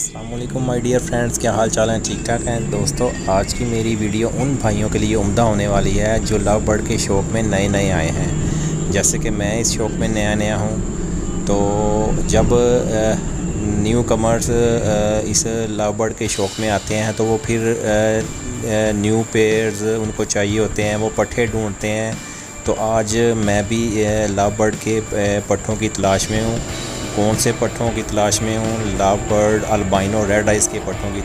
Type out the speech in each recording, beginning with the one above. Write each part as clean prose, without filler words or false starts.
अस्सलामुअलैकुम my dear friends, क्या हाल चाल हैं? ठीक ठाक हैं दोस्तों। आज की मेरी वीडियो उन भाइयों के लिए उम्दा होने वाली है जो लव बर्ड के शौक़ में नए नए आए हैं। जैसे कि मैं इस शौक़ में नया नया हूँ, तो जब न्यू कमर्स इस लव बर्ड के शौक़ में आते हैं तो वो फिर न्यू पेयर्स उनको चाहिए होते हैं, वो पट्ठे ढूंढते हैं। तो आज मैं भी लव बर्ड के पट्ठों की तलाश में हूँ। कौन से पट्ठों की तलाश में हूँ? Love bird albino red eyes के पट्ठों की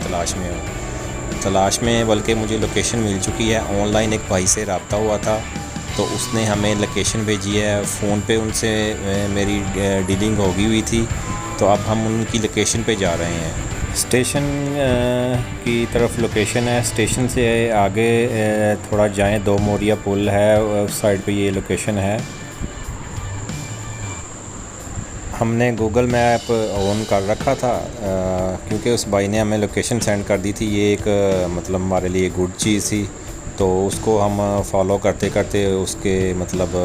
तलाश में बल्कि मुझे लोकेशन मिल चुकी है। ऑनलाइन एक भाई से रब्ता हुआ था, तो उसने हमें लोकेशन भेजी है। फ़ोन पे उनसे मेरी डीलिंग होगी हुई थी, तो अब हम उनकी लोकेशन पे जा रहे हैं। स्टेशन की तरफ लोकेशन है। स्टेशन से आगे थोड़ा जाएं, दो मोरिया पुल है, उस साइड पे ये लोकेशन है। हमने गूगल मैप ऑन कर रखा था क्योंकि उस भाई ने हमें लोकेशन सेंड कर दी थी। ये एक मतलब हमारे लिए गुड चीज़ थी, तो उसको हम फॉलो करते करते उसके मतलब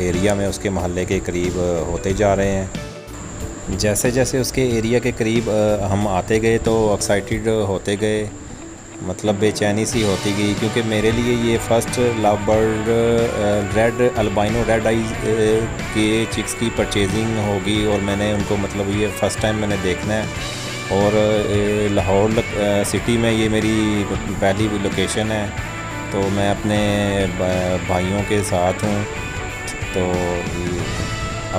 एरिया में, उसके मोहल्ले के करीब होते जा रहे हैं। जैसे जैसे उसके एरिया के करीब हम आते गए तो एक्साइटेड होते गए, मतलब बेचैनी सी होती गई, क्योंकि मेरे लिए ये first love bird red albino red eyes के चिक्स की परचेजिंग होगी, और मैंने उनको मतलब ये फ़र्स्ट टाइम मैंने देखना है। और लाहौर सिटी में ये मेरी पहली लोकेशन है, तो मैं अपने भाइयों के साथ हूँ। तो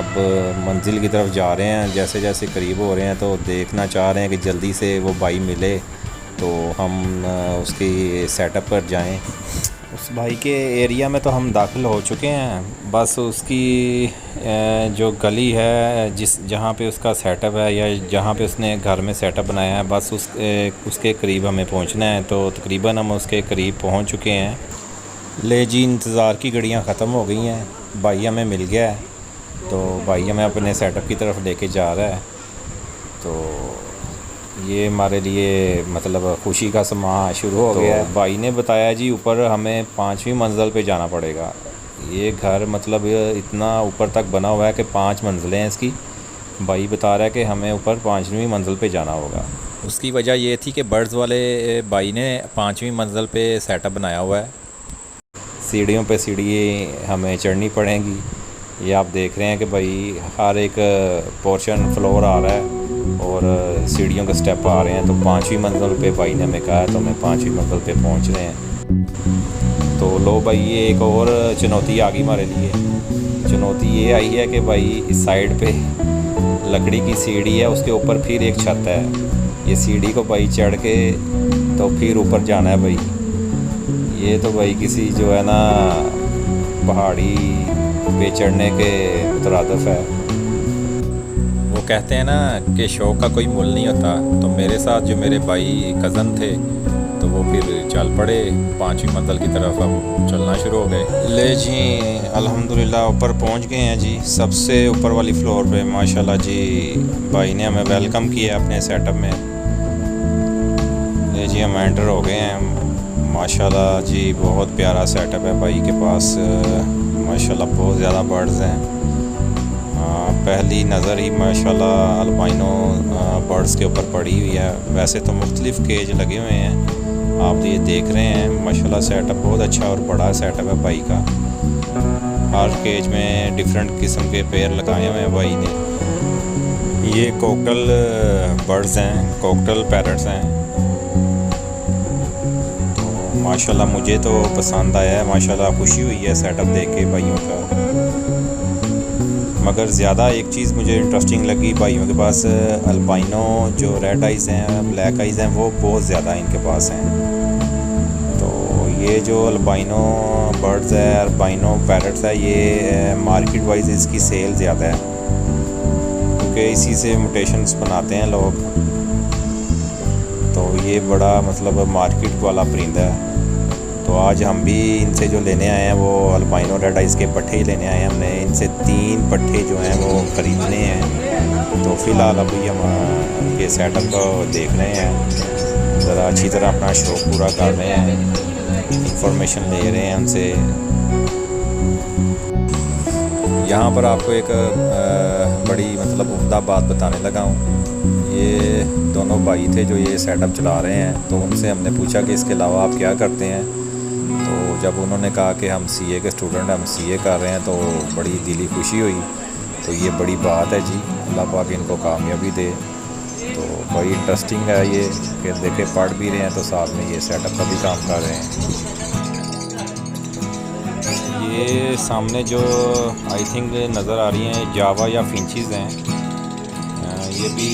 अब मंजिल की तरफ जा रहे हैं। जैसे जैसे करीब हो रहे हैं तो देखना चाह रहे हैं कि जल्दी से वो भाई मिले तो हम उसकी सेटअप पर जाएं। उस भाई के एरिया में तो हम दाखिल हो चुके हैं। बस उसकी जो गली है जहाँ पे उसका सेटअप है, या जहाँ पे उसने घर में सेटअप बनाया है, बस उसके करीब हमें पहुंचना है। तो तकरीबन हम उसके करीब पहुंच चुके हैं। ले जी, इंतज़ार की घड़ियाँ ख़त्म हो गई हैं। भाई हमें मिल गया है, तो भाई हमें अपने सेटअप की तरफ लेके जा रहा है। तो ये हमारे लिए मतलब खुशी का समा शुरू हो गया है। भाई ने बताया जी ऊपर हमें 5वीं मंजिल पे जाना पड़ेगा। ये घर मतलब इतना ऊपर तक बना हुआ है कि 5 मंजिलें हैं इसकी। भाई बता रहा है कि हमें ऊपर 5वीं मंजिल पे जाना होगा। उसकी वजह ये थी कि बर्ड्स वाले भाई ने 5वीं मंजिल पे सेटअप बनाया हुआ है। सीढ़ियों पे सीढ़ी हमें चढ़नी पड़ेंगी। ये आप देख रहे हैं कि भाई हर एक पोर्शन फ्लोर आ रहा है और सीढ़ियों के स्टेप आ रहे हैं। तो 5वीं मंजिल पे भाई ने हमें कहा, तो हमें 5वीं मंजिल पे पहुंच रहे हैं। तो लो भाई, ये एक और चुनौती आ गई हमारे लिए। चुनौती ये आई है कि भाई इस साइड पे लकड़ी की सीढ़ी है, उसके ऊपर फिर एक छत है। ये सीढ़ी को भाई चढ़ के तो फिर ऊपर जाना है भाई। ये तो भाई किसी जो है ना पहाड़ी पे चढ़ने के मुतरादिफ है। वो कहते हैं ना कि शौक़ का कोई मुल नहीं होता। तो मेरे साथ जो मेरे भाई कज़न थे, तो वो फिर चल पड़े 5वीं मंजिल की तरफ। हम चलना शुरू हो गए। ले जी, अल्हम्दुलिल्लाह ऊपर पहुंच गए हैं जी, सबसे ऊपर वाली फ्लोर पे। माशाल्लाह जी, भाई ने हमें वेलकम किया अपने सेटअप में। ले जी, हम एंटर हो गए हैं। माशाल्लाह जी, बहुत प्यारा सेटअप है भाई के पास। माशाल्लाह बहुत ज़्यादा बर्ड्स हैं। पहली नज़र ही माशाल्लाह अल्बाइनो बर्ड्स के ऊपर पड़ी हुई है। वैसे तो मुख्तलिफ़ केज लगे हुए हैं, आप ये देख रहे हैं। माशाल्लाह सेटअप बहुत अच्छा और बड़ा सेटअप है भाई का। हर केज में डिफरेंट किस्म के पेयर लगाए हुए हैं भाई ने। ये कोकटल बर्ड्स हैं, कोकटल पैरट्स हैं। तो माशाल्लाह मुझे तो पसंद आया है। माशाल्लाह खुशी हुई है सेटअप देख के भाइयों का। मगर ज़्यादा एक चीज़ मुझे इंटरेस्टिंग लगी, भाइयों के पास अल्बाइनो जो रेड आइज़ हैं, ब्लैक आइज़ हैं, वो बहुत ज़्यादा इनके पास हैं। तो ये जो अल्बाइनो बर्ड्स है, अल्बाइनो पैरट्स है, ये मार्केट वाइज इसकी सेल ज़्यादा है, क्योंकि इसी से म्यूटेशंस बनाते हैं लोग। तो ये बड़ा मतलब मार्केट वाला परिंदा है। तो आज हम भी इनसे जो लेने आए हैं वो अल्बाइनो रेड आइज़ के पट्ठे ही लेने आए हैं। हमने इनसे 3 पट्ठे जो हैं वो ख़रीदने हैं। तो फ़िलहाल अभी हम इनके सेटअप को देख रहे हैं, ज़रा अच्छी तरह अपना शौक़ पूरा कर रहे हैं, इंफॉर्मेशन ले रहे हैं उनसे। यहाँ पर आपको एक बड़ी मतलब उम्दा बात बताने लगा हूँ। ये दोनों दोनों भाई थे जो ये सेटअप चला रहे हैं। तो उनसे हमने पूछा कि इसके अलावा आप क्या करते हैं। तो जब उन्होंने कहा कि हम सीए के स्टूडेंट हैं, हम सीए कर रहे हैं, तो बड़ी दिली खुशी हुई। तो ये बड़ी बात है जी, अल्लाह पाक इनको कामयाबी दे। तो बड़ी इंटरेस्टिंग है ये कि देखे पढ़ भी रहे हैं तो साथ में ये सेटअप का भी काम कर रहे हैं। ये सामने जो आई थिंक नज़र आ रही हैं जावा या फिंचीज़ हैं। ये भी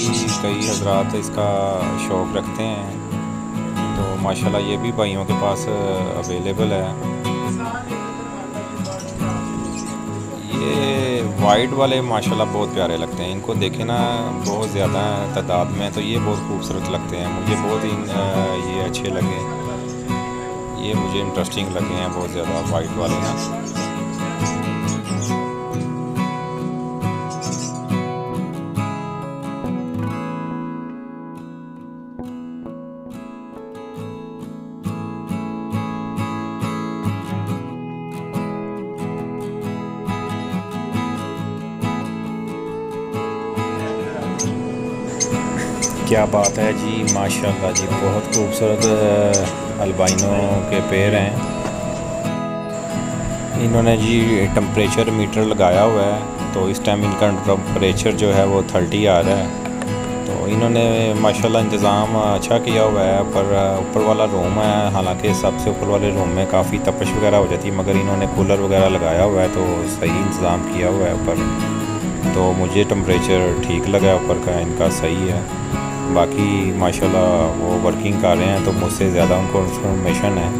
कई हजरात इसका शौक़ रखते हैं, तो माशाल्लाह ये भी भाइयों के पास अवेलेबल है। ये वाइट वाले माशाल्लाह बहुत प्यारे लगते हैं, इनको देखे ना बहुत ज़्यादा तादाद में, तो ये बहुत खूबसूरत लगते हैं। मुझे बहुत ही ये अच्छे लगे, ये मुझे इंटरेस्टिंग लगे हैं बहुत ज़्यादा वाइट वाले ना। क्या बात है जी, माशाल्लाह जी, बहुत खूबसूरत अल्बाइनो के पेड़ हैं। इन्होंने जी टेम्परेचर मीटर लगाया हुआ है, तो इस टाइम इनका टेम्परेचर जो है वो 30 आ रहा है। तो इन्होंने माशाल्लाह इंतज़ाम अच्छा किया हुआ है। पर ऊपर वाला रूम है, हालांकि सबसे ऊपर वाले रूम में काफ़ी तपश वगैरह हो जाती है, मगर इन्होंने कूलर वगैरह लगाया हुआ है, तो सही इंतज़ाम किया हुआ है ऊपर। तो मुझे टेम्परेचर ठीक लगा ऊपर का, इनका सही है। बाकी माशाल्लाह वो वर्किंग कर रहे हैं, तो मुझसे ज़्यादा उनको इन्फॉर्मेशन है।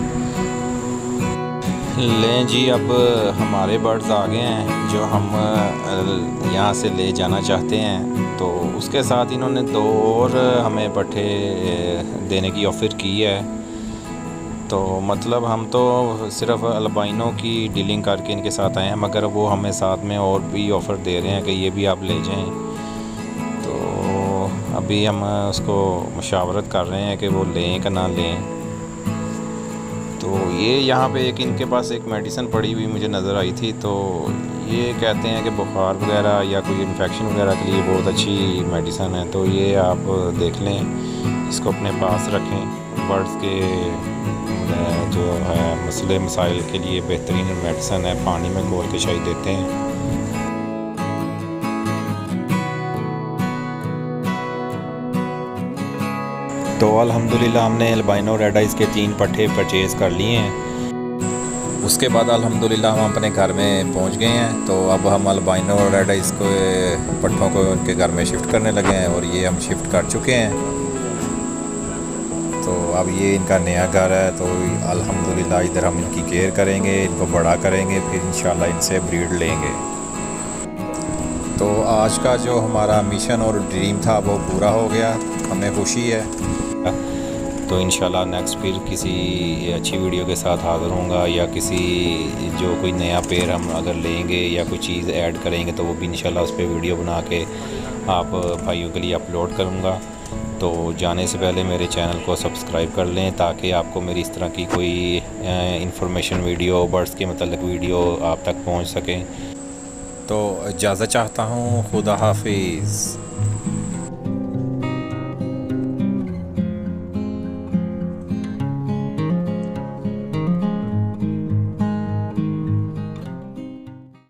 लें जी, अब हमारे बर्ड्स आ गए हैं जो हम यहाँ से ले जाना चाहते हैं। तो उसके साथ इन्होंने 2 और हमें पट्ठे देने की ऑफ़र की है। तो मतलब हम तो सिर्फ अल्बाइनो की डीलिंग करके इनके साथ आए हैं, मगर वो हमें साथ में और भी ऑफ़र दे रहे हैं कि ये भी आप ले जाएं। तो अभी हम उसको मशावरत कर रहे हैं कि वो लें कि ना लें। तो ये यहाँ पे एक इनके पास एक मेडिसिन पड़ी हुई मुझे नज़र आई थी। तो ये कहते हैं कि बुखार वगैरह या कोई इन्फेक्शन वगैरह के लिए बहुत अच्छी मेडिसिन है। तो ये आप देख लें, इसको अपने पास रखें। बर्ड्स के जो है मसले मसाइल के लिए बेहतरीन मेडिसिन है, पानी में घोल के शायद देते हैं। तो अल्हम्दुलिल्लाह हमने अल्बाइनो रेड आइज़ के 3 पट्ठे परचेज़ कर लिए हैं। उसके बाद अल्हम्दुलिल्लाह हम अपने घर में पहुंच गए हैं। तो अब हम अल्बाइनो रेड आइज़ को पट्ठों को उनके घर में शिफ्ट करने लगे हैं, और ये हम शिफ्ट कर चुके हैं। तो अब ये इनका नया घर है, तो अल्हम्दुलिल्लाह इधर हम इनकी केयर करेंगे, इनको बड़ा करेंगे, फिर इंशाल्लाह इनसे ब्रीड लेंगे। तो आज का जो हमारा मिशन और ड्रीम था वो पूरा हो गया, हमें खुशी है। तो इंशाल्लाह नेक्स्ट फिर किसी अच्छी वीडियो के साथ हाज़िर होऊंगा, या किसी जो कोई नया पेड़ हम अगर लेंगे या कोई चीज़ ऐड करेंगे, तो वो भी इंशाल्लाह उस पर वीडियो बना के आप भाइयों के लिए अपलोड करूँगा। तो जाने से पहले मेरे चैनल को सब्सक्राइब कर लें, ताकि आपको मेरी इस तरह की कोई इंफॉर्मेशन वीडियो, बर्ड्स के मतलब वीडियो आप तक पहुँच सके। तो इजाज़त चाहता हूँ, खुदा हाफिज़।